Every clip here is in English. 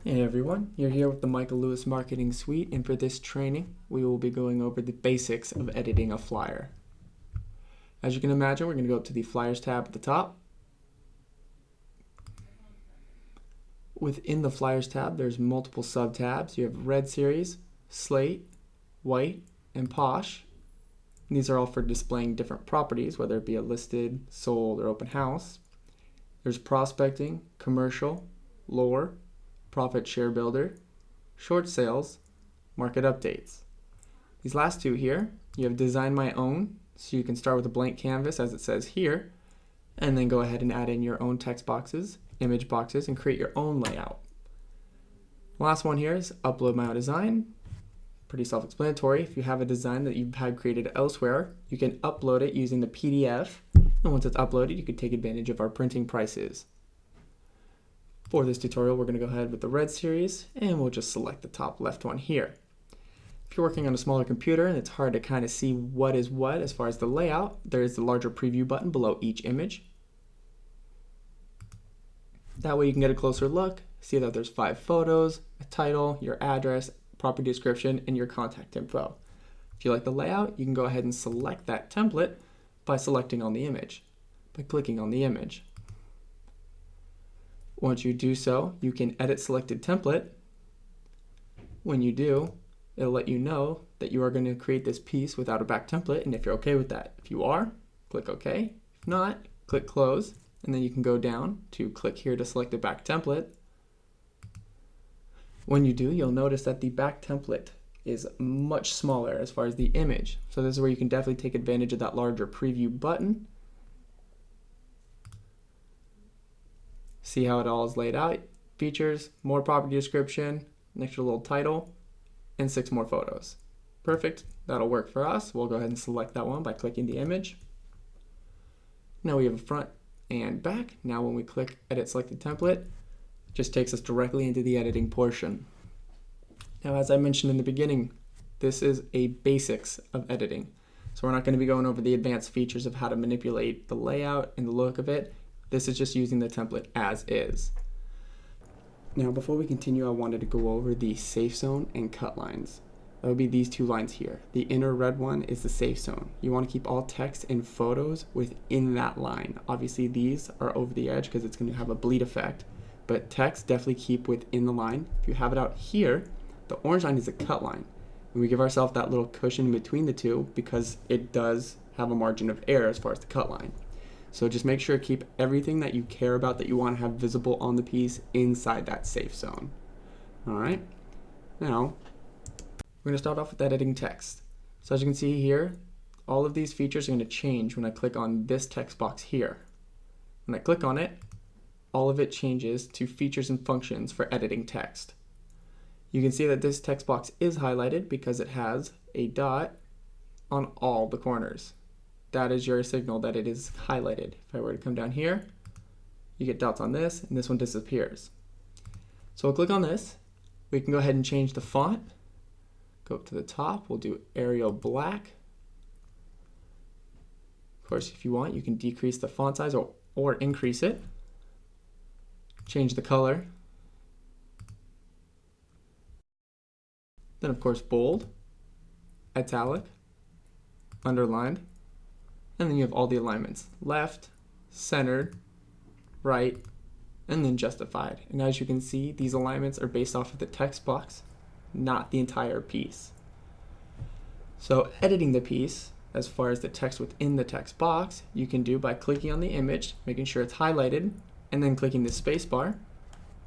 Hey everyone, you're here with the Michael Lewis Marketing Suite, and for this training, we will be going over the basics of editing a flyer. As you can imagine, we're going to go up to the Flyers tab at the top. Within the Flyers tab, there's multiple sub-tabs. You have Red Series, Slate, White, and Posh. And these are all for displaying different properties, whether it be a listed, sold, or open house. There's Prospecting, Commercial, Lore, Profit Share Builder, Short Sales, Market Updates. These last two here, you have Design My Own, so you can start with a blank canvas as it says here, and then go ahead and add in your own text boxes, image boxes, and create your own layout. The last one here is Upload My Own Design. Pretty self-explanatory. If you have a design that you've had created elsewhere, you can upload it using the PDF, and once it's uploaded, you can take advantage of our printing prices. For this tutorial, we're going to go ahead with the Red Series, and we'll just select the top left one here. If you're working on a smaller computer and it's hard to kind of see what is what as far as the layout, there is the larger preview button below each image. That way you can get a closer look, see that there's 5 photos, a title, your address, property description, and your contact info. If you like the layout, you can go ahead and select that template by selecting on the image, by clicking on the image. Once you do so, you can edit selected template. When you do, it'll let you know that you are going to create this piece without a back template, and if you're okay with that. If you are, click OK. If not, click Close, and then you can go down to click here to select the back template. When you do, you'll notice that the back template is much smaller as far as the image. So this is where you can definitely take advantage of that larger preview button. See how it all is laid out. Features, more property description, an extra little title, and 6 more photos. Perfect, that'll work for us. We'll go ahead and select that one by clicking the image. Now we have a front and back. Now when we click Edit Selected Template, it just takes us directly into the editing portion. Now as I mentioned in the beginning, this is a basics of editing. So we're not going to be going over the advanced features of how to manipulate the layout and the look of it. This is just using the template as is. Now before we continue, I wanted to go over the safe zone and cut lines. That would be these 2 lines here. The inner red one is the safe zone. You want to keep all text and photos within that line. Obviously these are over the edge because it's going to have a bleed effect, but text definitely keep within the line. If you have it out here, the orange line is a cut line. And we give ourselves that little cushion between the two because it does have a margin of error as far as the cut line. So just make sure to keep everything that you care about that you want to have visible on the piece inside that safe zone. All right, now we're going to start off with editing text. So as you can see here, all of these features are going to change when I click on this text box here. When I click on it, all of it changes to features and functions for editing text. You can see that this text box is highlighted because it has a dot on all the corners. That is your signal that it is highlighted. If I were to come down here, you get dots on this, and this one disappears. So we'll click on this. We can go ahead and change the font. Go up to the top, we'll do Arial Black. Of course, if you want, you can decrease the font size or increase it. Change the color. Then of course, bold, italic, underlined. And then you have all the alignments, left, centered, right, and then justified. And as you can see, these alignments are based off of the text box, not the entire piece. So editing the piece, as far as the text within the text box, you can do by clicking on the image, making sure it's highlighted, and then clicking the space bar.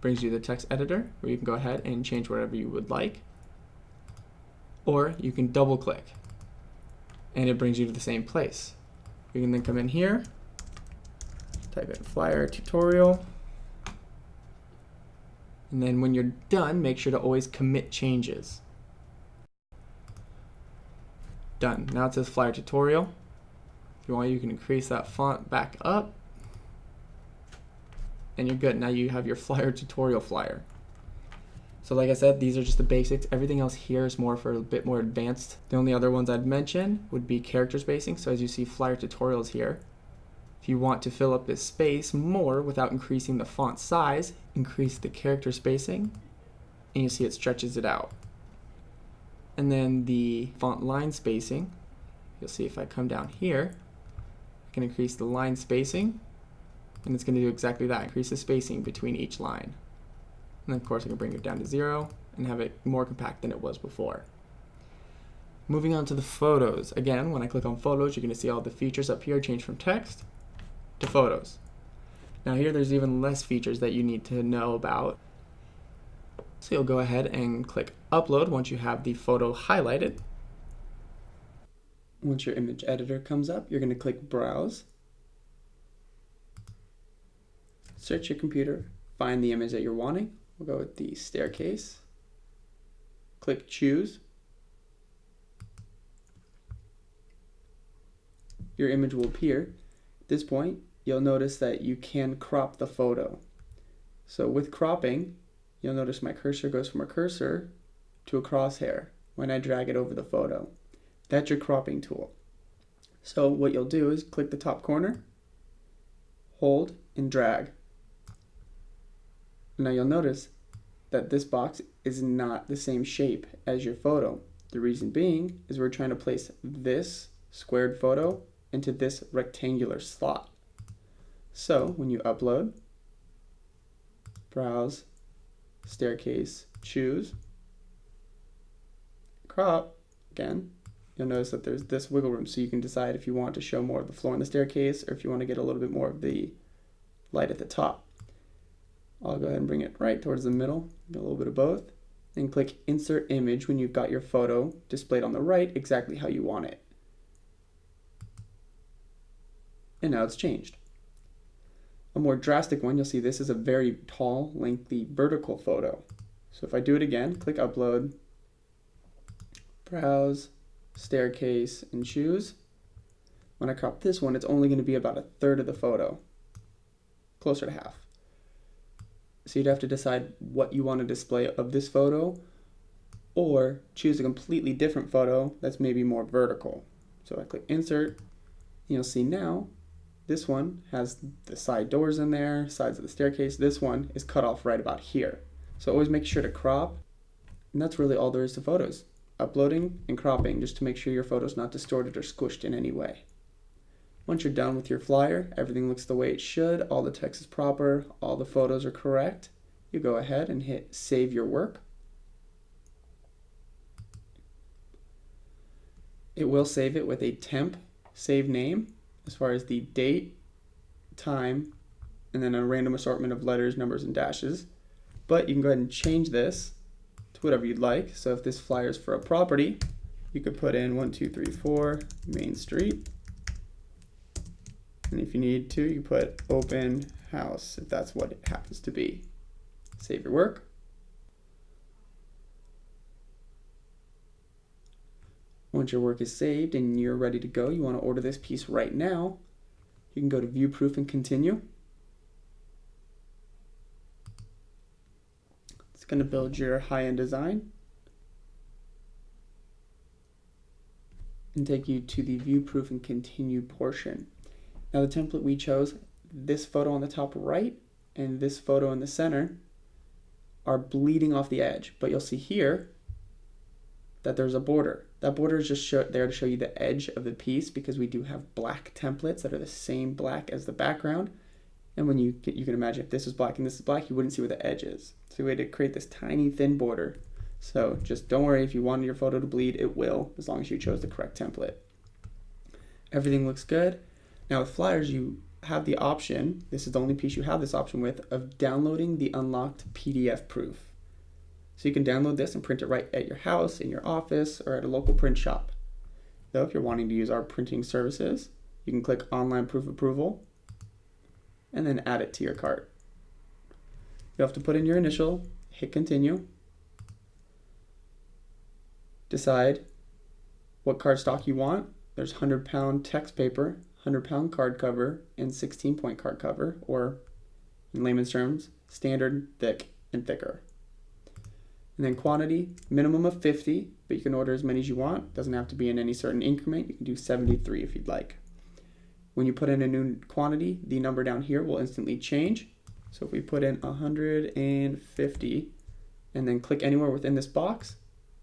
Brings you to the text editor, where you can go ahead and change whatever you would like. Or you can double click, and it brings you to the same place. You can then come in here, type in flyer tutorial, and then when you're done, make sure to always commit changes. Done. Now it says flyer tutorial. If you want, you can increase that font back up, and you're good. Now you have your flyer tutorial flyer. So like I said, these are just the basics. Everything else here is more for a bit more advanced. The only other ones I'd mention would be character spacing. So as you see, flyer tutorials here. If you want to fill up this space more without increasing the font size, increase the character spacing and you see it stretches it out. And then the font line spacing, you'll see if I come down here, I can increase the line spacing, and it's going to do exactly that, increase the spacing between each line. And then of course I can bring it down to 0 and have it more compact than it was before. Moving on to the photos. Again, when I click on photos, you're going to see all the features up here change from text to photos. Now here there's even less features that you need to know about. So you'll go ahead and click upload once you have the photo highlighted. Once your image editor comes up, you're going to click browse. Search your computer, find the image that you're wanting. We'll go with the staircase. Click choose. Your image will appear. At this point, you'll notice that you can crop the photo. So with cropping, you'll notice my cursor goes from a cursor to a crosshair when I drag it over the photo. That's your cropping tool. So what you'll do is click the top corner, hold, and drag. Now you'll notice that this box is not the same shape as your photo. The reason being is we're trying to place this squared photo into this rectangular slot. So when you upload, browse, staircase, choose, crop, again, you'll notice that there's this wiggle room, so you can decide if you want to show more of the floor on the staircase or if you want to get a little bit more of the light at the top. I'll go ahead and bring it right towards the middle, a little bit of both, and click insert image when you've got your photo displayed on the right exactly how you want it. And now it's changed. A more drastic one, you'll see this is a very tall, lengthy vertical photo. So if I do it again, click upload, browse, staircase, and choose. When I crop this one, it's only going to be about 1/3 of the photo, closer to half. So you'd have to decide what you want to display of this photo, or choose a completely different photo that's maybe more vertical. So I click insert, and you'll see now this one has the side doors in there, sides of the staircase. This one is cut off right about here. So always make sure to crop, and that's really all there is to photos. Uploading and cropping just to make sure your photo's not distorted or squished in any way. Once you're done with your flyer, everything looks the way it should, all the text is proper, all the photos are correct. You go ahead and hit save your work. It will save it with a temp save name as far as the date, time, and then a random assortment of letters, numbers, and dashes. But you can go ahead and change this to whatever you'd like. So if this flyer is for a property, you could put in 1234 Main Street. And if you need to, you put open house if that's what it happens to be. Save your work. Once your work is saved and you're ready to go, you want to order this piece right now, you can go to view proof and continue. It's going to build your high-end design and take you to the view proof and continue portion. Now the template we chose, this photo on the top right and this photo in the center are bleeding off the edge, but you'll see here that there's a border. That border is just there to show you the edge of the piece because we do have black templates that are the same black as the background. And when you can imagine if this is black and this is black, you wouldn't see where the edge is. So we had to create this tiny thin border. So just don't worry, if you wanted your photo to bleed, it will, as long as you chose the correct template. Everything looks good. Now with flyers, you have the option, this is the only piece you have this option with, of downloading the unlocked PDF proof. So you can download this and print it right at your house, in your office, or at a local print shop. Though if you're wanting to use our printing services, you can click online proof approval and then add it to your cart. You have to put in your initial, hit continue, decide what cardstock you want. There's 100-pound text paper, 100-pound card cover, and 16-point card cover, or in layman's terms, standard, thick, and thicker. And then quantity, minimum of 50, but you can order as many as you want. Doesn't have to be in any certain increment. You can do 73 if you'd like. When you put in a new quantity, the number down here will instantly change. So if we put in 150, and then click anywhere within this box,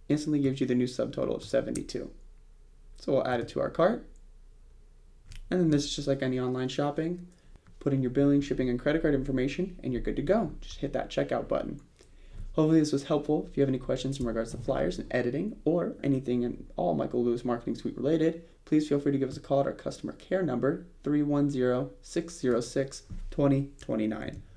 instantly gives you the new subtotal of 72. So we'll add it to our cart. And then this is just like any online shopping. Put in your billing, shipping, and credit card information, and you're good to go. Just hit that checkout button. Hopefully this was helpful. If you have any questions in regards to flyers and editing or anything in all Michael Lewis Marketing Suite related, please feel free to give us a call at our customer care number, 310-606-2029.